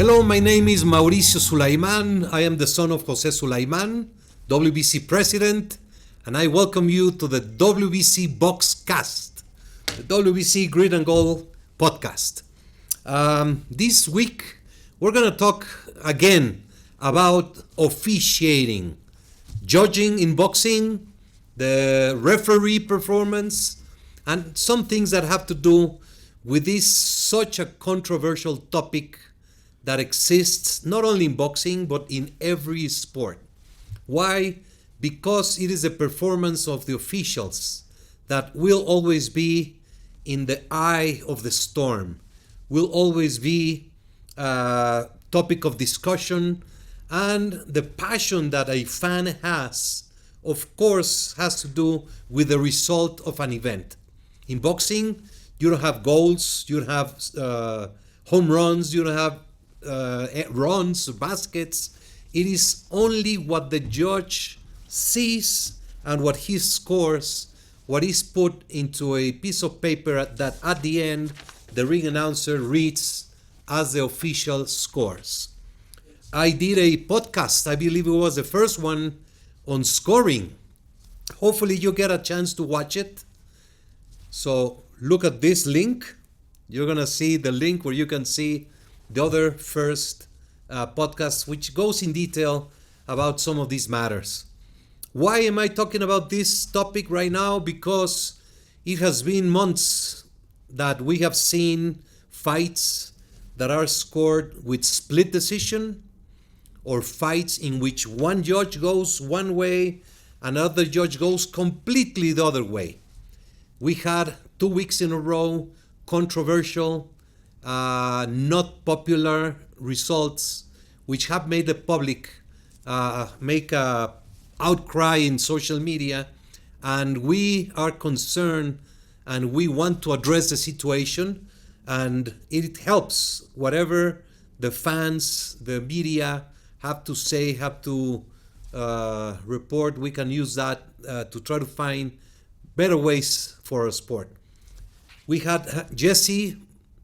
Hello, my name is Mauricio Sulaimán. I am the son of José Sulaimán, WBC president, and I welcome you to the WBC BoxCast, the WBC Grid and Goal podcast. This week, we're going to talk again about officiating, judging in boxing, the referee performance, and some things that have to do with this such a controversial topic that exists not only in boxing but in every sport. Why? Because it is the performance of the officials that will always be in the eye of the storm, will always be a topic of discussion, and the passion that a fan has, of course, has to do with the result of an event. In boxing, you don't have goals, you don't have home runs, you don't have runs, baskets. It is only what the judge sees and what he scores, what is put into a piece of paper that at the end the ring announcer reads as the official scores. I did a podcast, I believe it was the first one, on scoring. Hopefully you get a chance to watch it. So look at this link. You're going to see the link where you can see the other first podcast, which goes in detail about some of these matters. Why am I talking about this topic right now? Because it has been months that we have seen fights that are scored with split decision, or fights in which one judge goes one way, another judge goes completely the other way. We had 2 weeks in a row controversial, not popular results, which have made the public make a outcry in social media, and we are concerned and we want to address the situation, and it helps whatever the fans, the media have to say, have to report. We can use that to try to find better ways for our sport. We had Jesse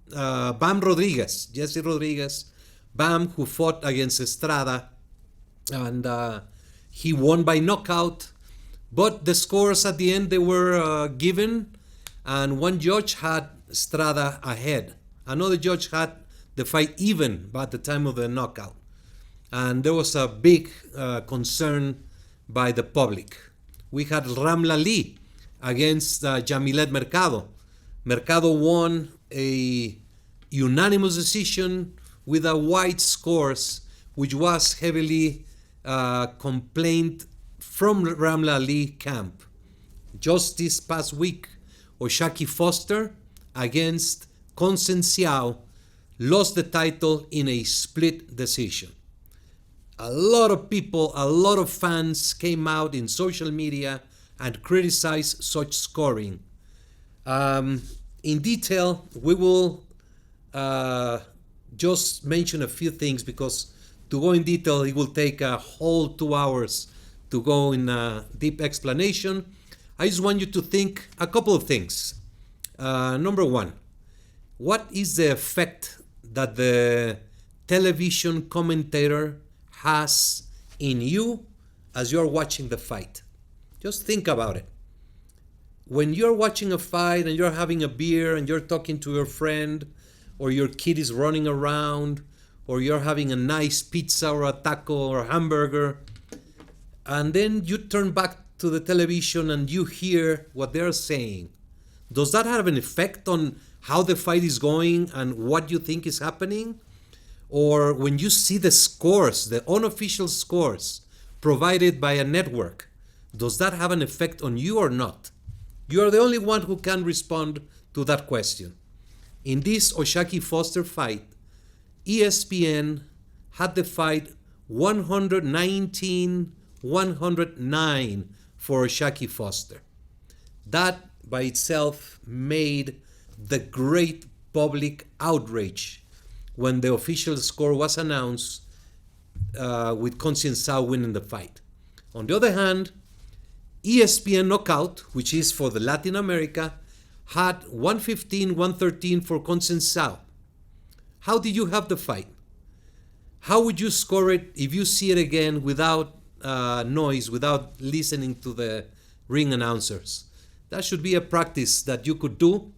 Rodriguez, Bam, who fought against Estrada, and he won by knockout, but the scores at the end, they were given, and one judge had Estrada ahead. Another judge had the fight even by the time of the knockout, and there was a big concern by the public. We had Ramla Lee against Jamilet Mercado. Mercado won a unanimous decision with a wide scores, which was heavily complained from Ramla Lee camp. Just this past week, Oshaki Foster against Concenciao lost the title in a split decision. A lot of people, a lot of fans came out in social media and criticized such scoring. In detail, we will just mention a few things, because to go in detail, it will take a whole 2 hours to go in a deep explanation. I just want you to think a couple of things. Number one, what is the effect that the television commentator has in you as you're watching the fight? Just think about it. When you're watching a fight and you're having a beer and you're talking to your friend, or your kid is running around, or you're having a nice pizza or a taco or a hamburger, and then you turn back to the television and you hear what they're saying, does that have an effect on how the fight is going and what you think is happening? Or when you see the scores, the unofficial scores provided by a network, does that have an effect on you or not? You are the only one who can respond to that question. In this Oshaki Foster fight, ESPN had the fight 119-109 for Oshaki Foster. That by itself made the great public outrage when the official score was announced, with Concenciao winning the fight. On the other hand, ESPN Knockout, which is for the Latin America, had 115-113 for Concenciao. How did you have the fight? How would you score it if you see it again without noise, without listening to the ring announcers? That should be a practice that you could do.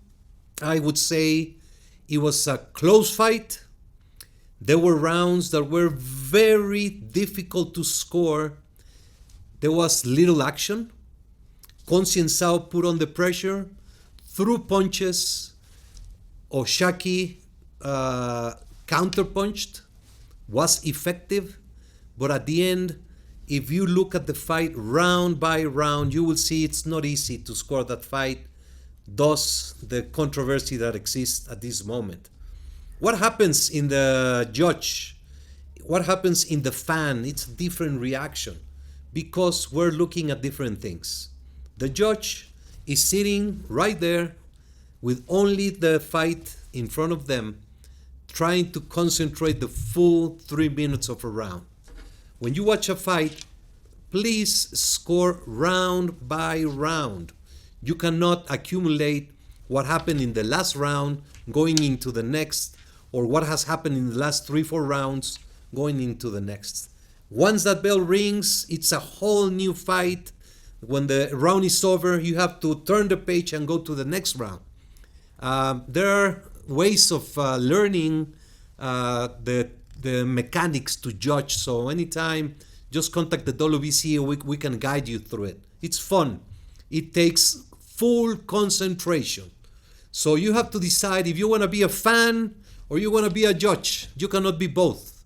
I would say it was a close fight. There were rounds that were very difficult to score. There was little action. Conceição put on the pressure, threw punches. Oshaki counterpunched, was effective, but at the end, if you look at the fight round by round, you will see it's not easy to score that fight. Thus, the controversy that exists at this moment. What happens in the judge? What happens in the fan? It's a different reaction because we're looking at different things. The judge is sitting right there with only the fight in front of them, trying to concentrate the full 3 minutes of a round. When you watch a fight, please score round by round. You cannot accumulate what happened in the last round going into the next, or what has happened in the last 3-4 rounds going into the next. Once that bell rings, it's a whole new fight. When the round is over, you have to turn the page and go to the next round. There are ways of learning the mechanics to judge. So anytime, just contact the WBC. We can guide you through it. It's fun. It takes full concentration. So you have to decide if you want to be a fan or you want to be a judge. You cannot be both.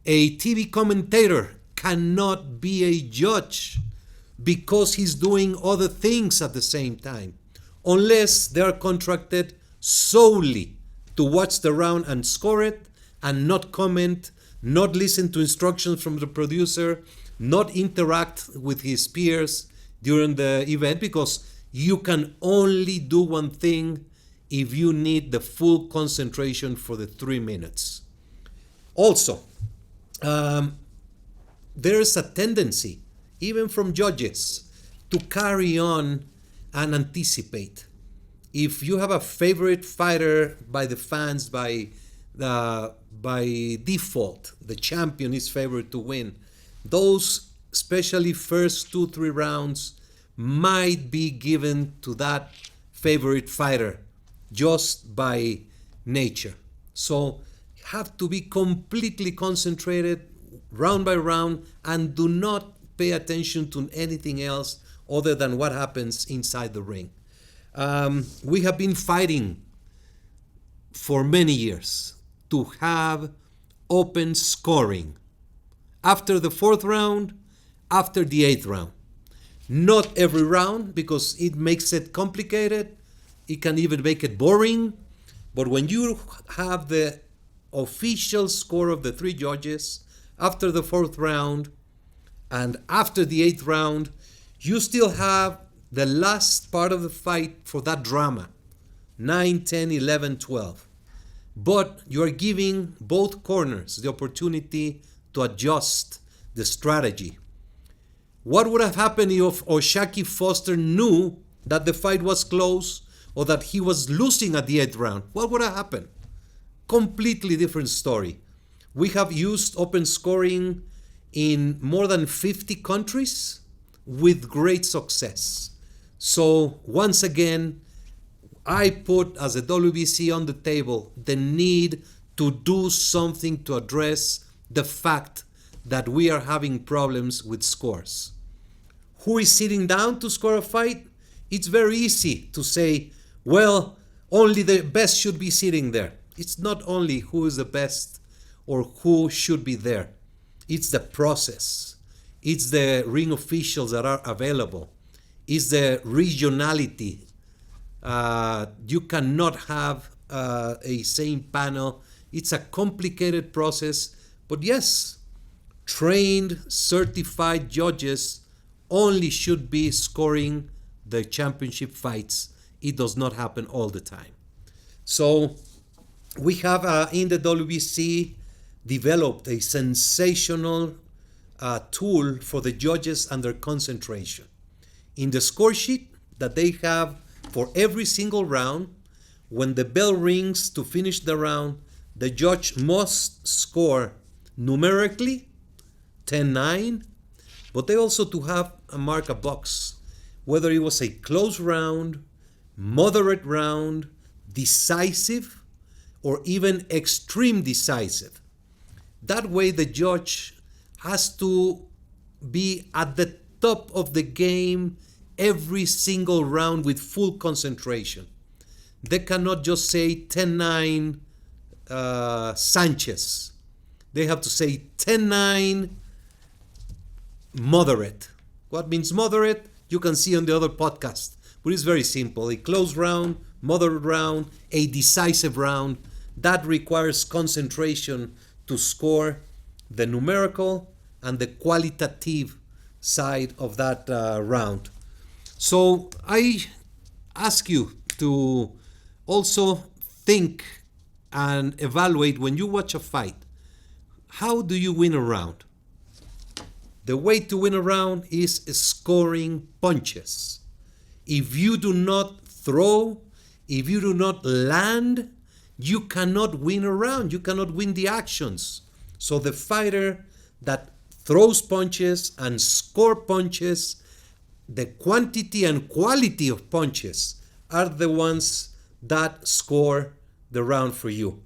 A TV commentator cannot be a judge because he's doing other things at the same time, unless they are contracted solely to watch the round and score it and not comment, not listen to instructions from the producer, not interact with his peers during the event, because you can only do one thing if you need the full concentration for the 3 minutes. Also, there is a tendency, even from judges, to carry on and anticipate. If you have a favorite fighter by the fans, by default, the champion is favored to win, those especially first 2-3 rounds might be given to that favorite fighter just by nature. So you have to be completely concentrated round by round and do not pay attention to anything else other than what happens inside the ring. We have been fighting for many years to have open scoring after the 4th round, after the 8th round. Not every round, because it makes it complicated. It can even make it boring. But when you have the official score of the 3 judges after the 4th round and after the 8th round, you still have the last part of the fight for that drama, 9, 10, 11, 12. But you are giving both corners the opportunity to adjust the strategy. What would have happened if Oshaki Foster knew that the fight was close or that he was losing at the 8th round? What would have happened? Completely different story. We have used open scoring in more than 50 countries with great success. So once again, I put as a WBC on the table the need to do something to address the fact that we are having problems with scores. Who is sitting down to score a fight? It's very easy to say, well, only the best should be sitting there. It's not only who is the best or who should be there. It's the process. It's the ring officials that are available. It's the regionality. You cannot have a same panel. It's a complicated process. But yes, trained, certified judges only should be scoring the championship fights. It does not happen all the time. So we have in the WBC developed a sensational tool for the judges and their concentration. In the score sheet that they have for every single round, when the bell rings to finish the round, the judge must score numerically, 10-9, but they also to have a mark a box, whether it was a close round, moderate round, decisive, or even extreme decisive. That way the judge has to be at the top of the game every single round with full concentration. They cannot just say 10-9 Sanchez. They have to say 10-9 moderate. What means moderate? You can see on the other podcast. But it's very simple. A close round, moderate round, a decisive round. That requires concentration to score the numerical and the qualitative side of that round. So I ask you to also think and evaluate when you watch a fight. How do you win a round? The way to win a round is scoring punches. If you do not throw, if you do not land, you cannot win a round. You cannot win the actions. So the fighter that throws punches and score punches, the quantity and quality of punches are the ones that score the round for you.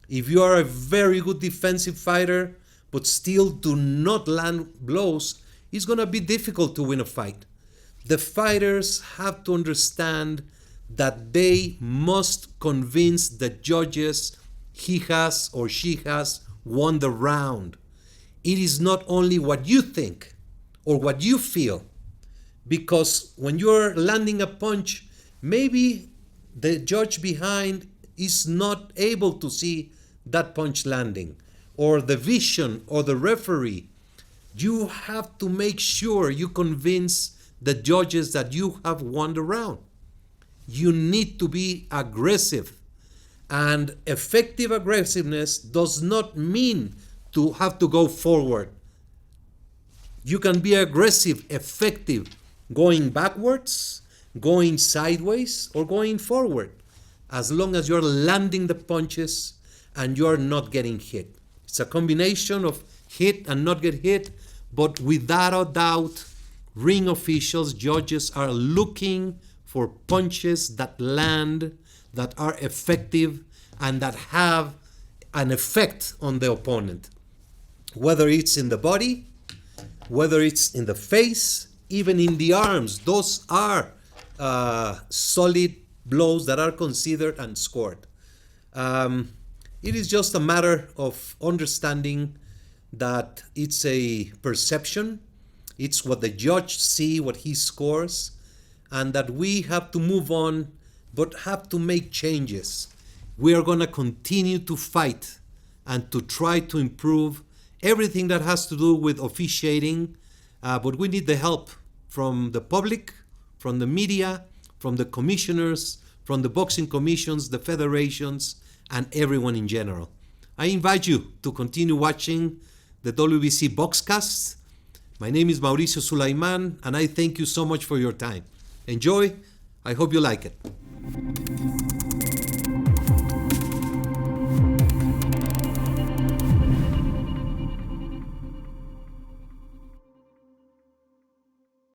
If you are a very good defensive fighter but still do not land blows, it's going to be difficult to win a fight. The fighters have to understand that they must convince the judges he has or she has won the round. It is not only what you think or what you feel, because when you're landing a punch, maybe the judge behind is not able to see that punch landing, or the vision or the referee. You have to make sure you convince the judges that you have won the round. You need to be aggressive. And effective aggressiveness does not mean to have to go forward. You can be aggressive, effective, going backwards, going sideways, or going forward, as long as you're landing the punches and you're not getting hit. It's a combination of hit and not get hit, but without a doubt, ring officials, judges are looking for punches that land, that are effective, and that have an effect on the opponent. Whether it's in the body, whether it's in the face, even in the arms, those are solid blows that are considered and scored. It is just a matter of understanding that it's a perception, it's what the judge sees, what he scores, and that we have to move on, but have to make changes. We are going to continue to fight and to try to improve everything that has to do with officiating, but we need the help from the public, from the media, from the commissioners, from the boxing commissions, the federations, and everyone in general. I invite you to continue watching the WBC BoxCast. My name is Mauricio Sulaimán, and I thank you so much for your time. Enjoy. I hope you like it.